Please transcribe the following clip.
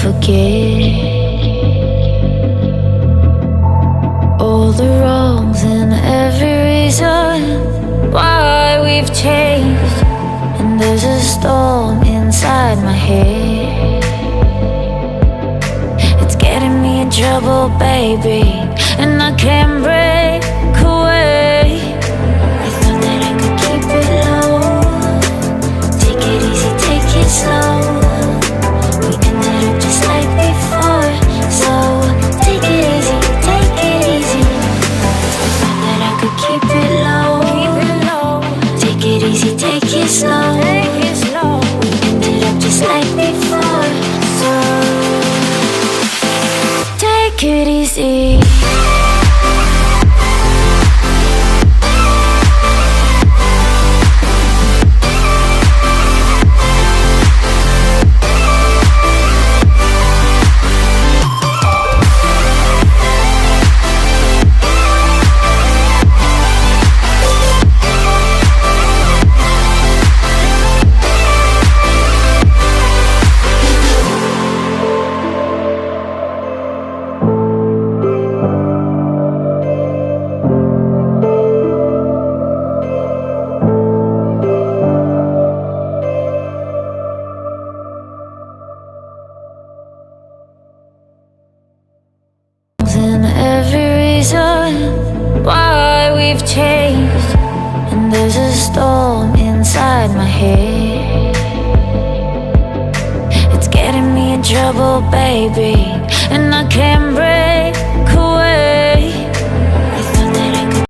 forget all the wrongs and every reason why we've changed. And there's a storm inside my head, it's getting me in trouble, baby, and I can't break away. I thought that I could keep it low, take it easy, take it slow. We ended up just like before, so take it easy, take it easy. I thought that I could keep it low, take it easy, take it slow. We ended up just like before, so take it easy. And every reason why we've changed. And there's a storm inside my head, it's getting me in trouble, baby, and I can't break